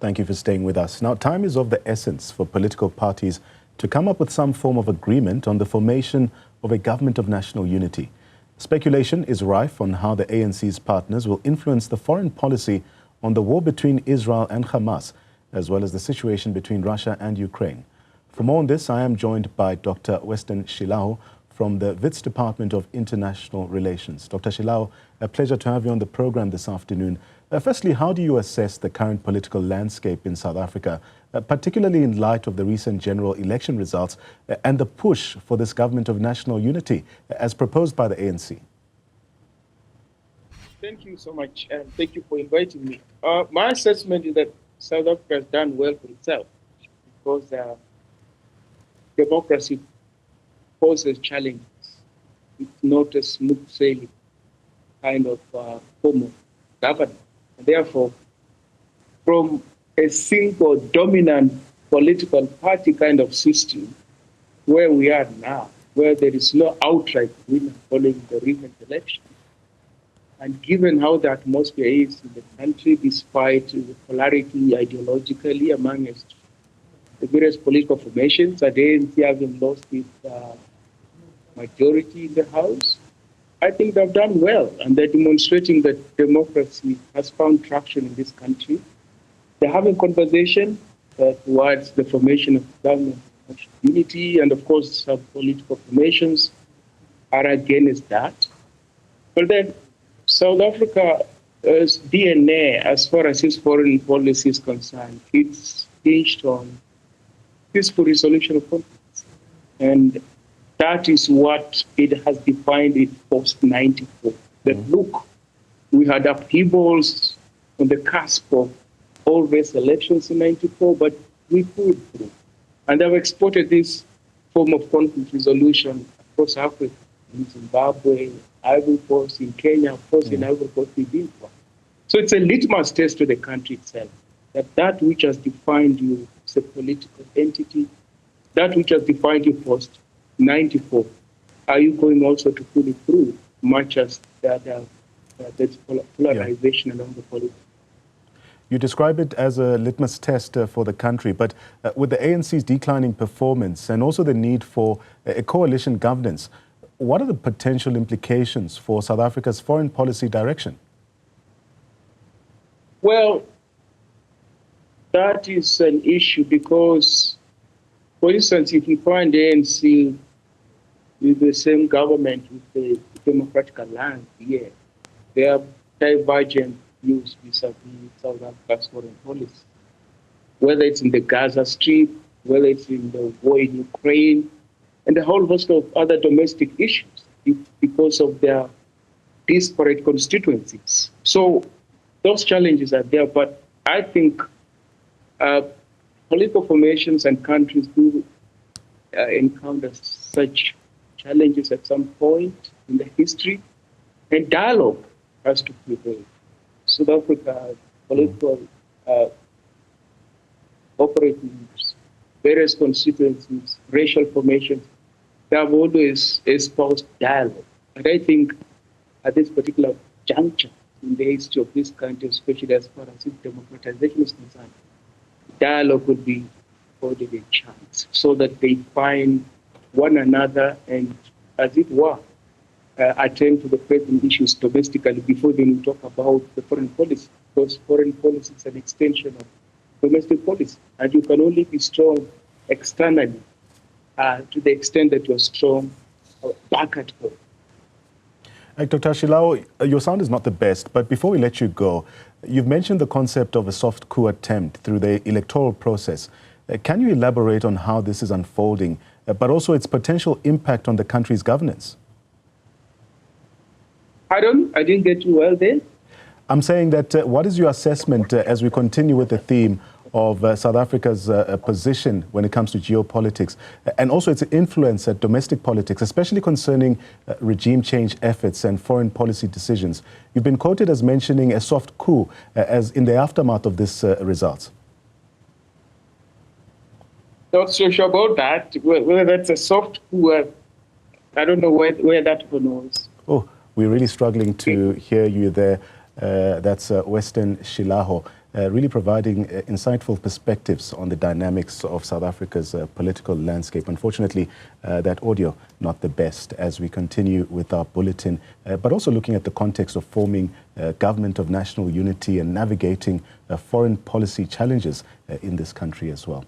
Thank you for staying with us. Now, time is of the essence for political parties to come up with some form of agreement on the formation of a government of national unity. Speculation is rife on how the ANC's partners will influence the foreign policy on the war between Israel and Hamas, as well as the situation between Russia and Ukraine. For more on this, I am joined by Dr. Westen Shilaho from the Wits Department of International Relations. Dr. Shilaho, a pleasure to have you on the program this afternoon. Firstly, how do you assess the current political landscape in South Africa, particularly in light of the recent general election results and the push for this government of national unity as proposed by the ANC? Thank you so much, and thank you for inviting me. My assessment is that South Africa has done well for itself because democracy poses challenges. It's not a smooth sailing kind of form of governance. And therefore, from a single dominant political party kind of system, where we are now, where there is no outright winner following the recent election, and given how the atmosphere is in the country, despite the polarity ideologically amongst the various political formations, the ANC having lost its majority in the House, I think they've done well, and they're demonstrating that democracy has found traction in this country. They're having conversation towards the formation of government of unity, and of course, some political formations are against that. But then South Africa's DNA, as far as its foreign policy is concerned, it's hinged on peaceful resolution of conflicts. And that is what it has defined it post-94. That look, we had upheavals on the cusp of all these elections in 94, but we pulled through. And they've exported this form of conflict resolution across Africa, in Zimbabwe, Ivory Coast, in Kenya, of course, in Ivory Coast, we did one. So it's a litmus test to the country itself, that which has defined you as a political entity, that which has defined you post-94, are you going also to pull it through, much as there's polarization along the politics? You describe it as a litmus test for the country, but with the ANC's declining performance and also the need for a coalition governance, what are the potential implications for South Africa's foreign policy direction? Well, that is an issue because, for instance, if you find ANC with the same government with the Democratic Alliance here, they have divergent views vis-a-vis South Africa's foreign policy, whether it's in the Gaza Strip, whether it's in the war in Ukraine, and a whole host of other domestic issues because of their disparate constituencies. So those challenges are there, but I think political formations and countries do encounter such challenges at some point in the history, and dialogue has to prevail. South Africa, political operating groups, various constituencies, racial formations, they have always espoused dialogue. And I think at this particular juncture in the history of this country, especially as far as its democratization is concerned, dialogue would be afforded a chance so that they find one another and, as it were, attend to the present issues domestically before they talk about the foreign policy, because foreign policy is an extension of domestic policy, and you can only be strong externally to the extent that you're strong back at home. Dr. Shilaho, your sound is not the best, but before we let you go, you've mentioned the concept of a soft coup attempt through the electoral process. Can you elaborate on how this is unfolding, but also its potential impact on the country's governance? Pardon? I didn't get you well there. I'm saying that what is your assessment as we continue with the theme of South Africa's position when it comes to geopolitics and also its influence at domestic politics, especially concerning regime change efforts and foreign policy decisions? You've been quoted as mentioning a soft coup as in the aftermath of this results. Not so sure about that. Whether that's a soft coup, I don't know where that one was. Oh, we're really struggling to hear you there. That's Westen Shilaho. really providing insightful perspectives on the dynamics of South Africa's political landscape. Unfortunately, that audio not the best as we continue with our bulletin, but also looking at the context of forming a government of national unity and navigating foreign policy challenges in this country as well.